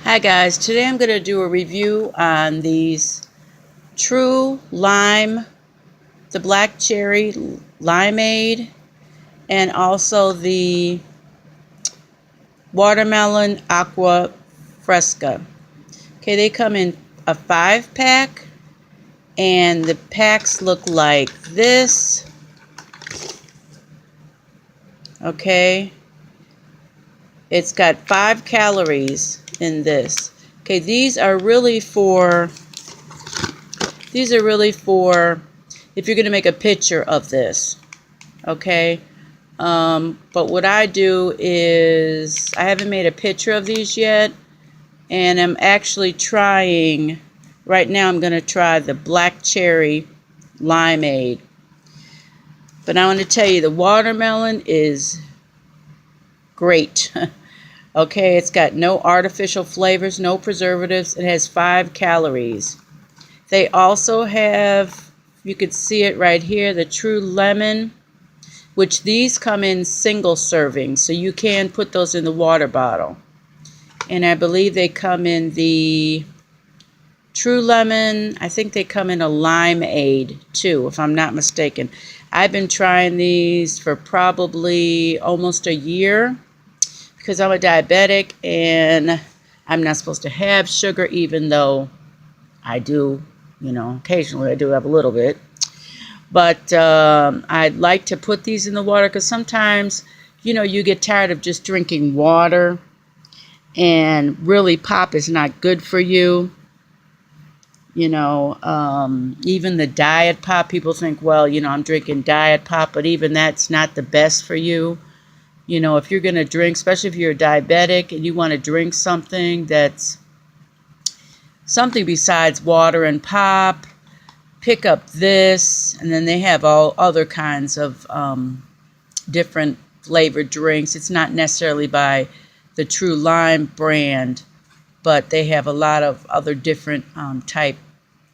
Hi guys, today I'm going to do a review on these True Lime, the Black Cherry Limeade, and also the Watermelon Aqua Fresca. Okay, they come in a 5-pack, and the packs look like this. Okay, it's got 5 calories in this. Okay, these are really for if you're going to make a picture of this. Okay, but what I do is I haven't made a picture of these yet, and I'm actually trying right now. I'm going to try the Black Cherry Limeade, but I want to tell you the watermelon is great. Okay, it's got no artificial flavors, no preservatives. It has 5 calories. They also have, you could see it right here, the True Lemon, which these come in single servings, so you can put those in the water bottle. And I believe they come in the True Lemon. I think they come in a Limeade too, if I'm not mistaken. I've been trying these for probably almost a year because I'm a diabetic and I'm not supposed to have sugar, even though I do, occasionally I do have a little bit. But I'd like to put these in the water because sometimes, you get tired of just drinking water, and really pop is not good for you. Even the diet pop, people think, well, I'm drinking diet pop, but even that's not the best for you. If you're going to drink, especially if you're a diabetic and you want to drink something that's something besides water and pop, pick up this. And then they have all other kinds of different flavored drinks. It's not necessarily by the True Lime brand, but they have a lot of other different type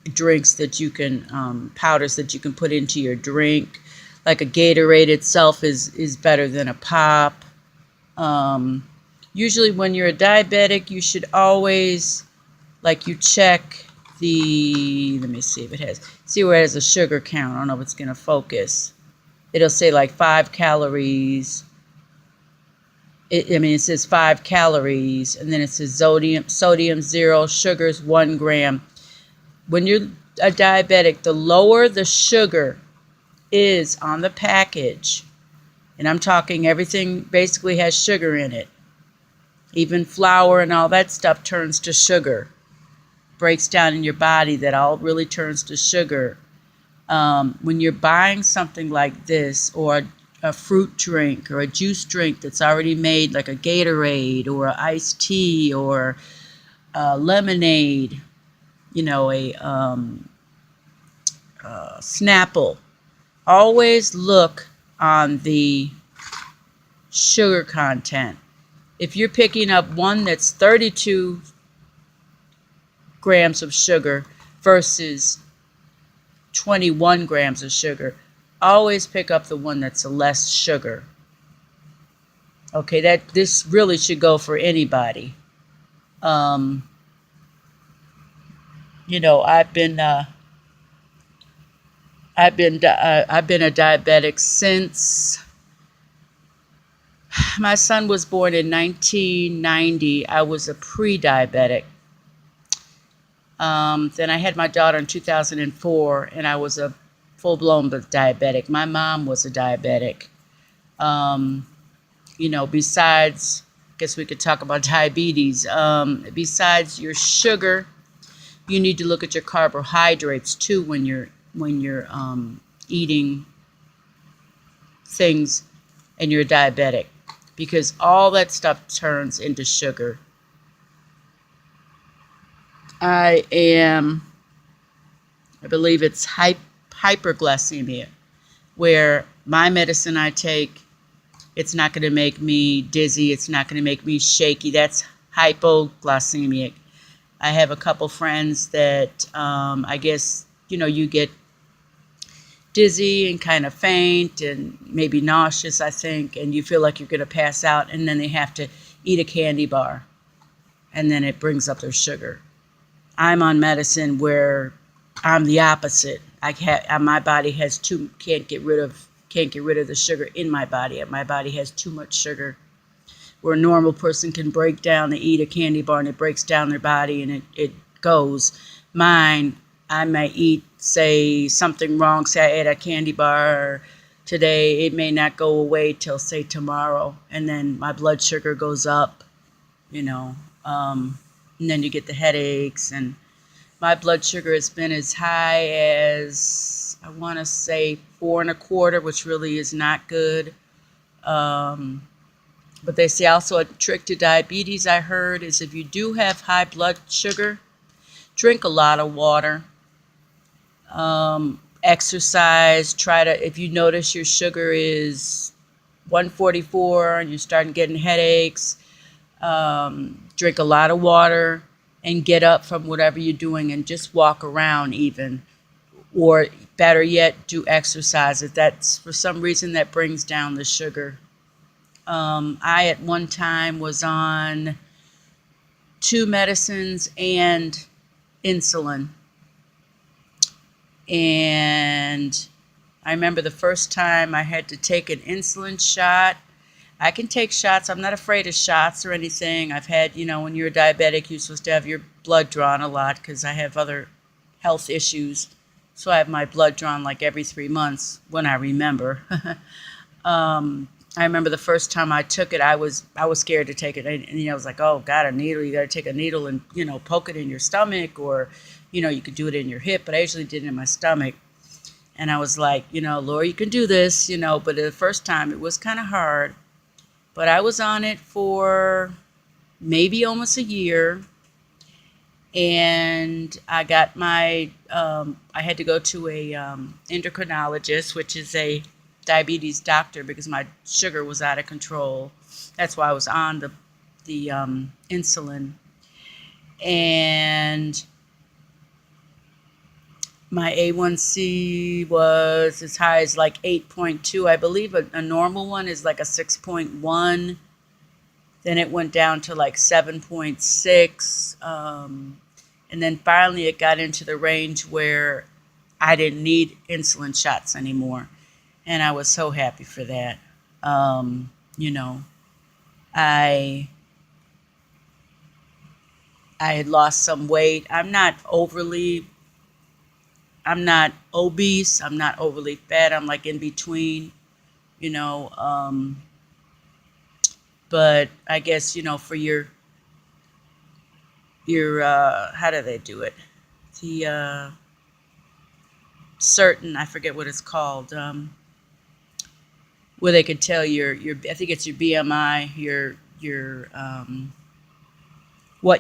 drinks that you can, powders that you can put into your drink. Like a Gatorade itself is better than a pop. Usually when you're a diabetic, you should always, you check let me see if it has, see where it has a sugar count. I don't know if it's going to focus. It'll say 5 calories. It says 5 calories, and then it says sodium 0, sugars 1 gram. When you're a diabetic, the lower the sugar is on the package, and I'm talking everything basically has sugar in it, even flour and all that stuff turns to sugar, breaks down in your body, that all really turns to sugar. When you're buying something like this, or a fruit drink or a juice drink that's already made, like a Gatorade or an iced tea or a lemonade, a Snapple, always look on the sugar content. If you're picking up one that's 32 grams of sugar versus 21 grams of sugar, always pick up the one that's less sugar. Okay, this really should go for anybody. I've been a diabetic since my son was born in 1990. I was a pre-diabetic. Then I had my daughter in 2004, and I was a full-blown diabetic. My mom was a diabetic. Besides, I guess we could talk about diabetes. Besides your sugar, you need to look at your carbohydrates too when you're eating things and you're diabetic, because all that stuff turns into sugar. I believe it's hyperglycemia, where my medicine I take, it's not going to make me dizzy, it's not going to make me shaky. That's hypoglycemic. I have a couple friends that I guess, you get dizzy and kind of faint and maybe nauseous, I think, and you feel like you're going to pass out, and then they have to eat a candy bar. and then it brings up their sugar. I'm on medicine where I'm the opposite. My body has can't get rid of the sugar in my body. My body has too much sugar. Where a normal person can break down, they eat a candy bar and it breaks down their body and it goes. Mine, I may eat, say, something wrong. Say I ate a candy bar today, it may not go away till, say, tomorrow. And then my blood sugar goes up, you know. And then you get the headaches. And my blood sugar has been as high as, I want to say, 4.25, which really is not good. But they say also a trick to diabetes, I heard, is if you do have high blood sugar, drink a lot of water. Exercise. If you notice your sugar is 144 and you're starting getting headaches, drink a lot of water and get up from whatever you're doing and just walk around even. Or better yet, do exercise. If that's for some reason that brings down the sugar. I at one time was on 2 medicines and insulin. And I remember the first time I had to take an insulin shot. I can take shots. I'm not afraid of shots or anything. I've had, when you're a diabetic, you're supposed to have your blood drawn a lot because I have other health issues. So I have my blood drawn like every 3 months when I remember. I remember the first time I took it, I was scared to take it. And I was like, oh, God, a needle. You got to take a needle and, poke it in your stomach, or, you could do it in your hip. But I usually did it in my stomach. And I was like, Laura, you can do this, But the first time it was kind of hard. But I was on it for maybe almost a year. And I got I had to go to a endocrinologist, which is a diabetes doctor, because my sugar was out of control. That's why I was on the insulin. And my A1C was as high as like 8.2. I believe a normal one is like a 6.1. Then it went down to like 7.6. And then finally it got into the range where I didn't need insulin shots anymore. And I was so happy for that. I had lost some weight. I'm not obese. I'm not overly fat. I'm like in between, but I guess, for your how do they do it? The certain, I forget what it's called, where they could tell your I think it's your BMI, your what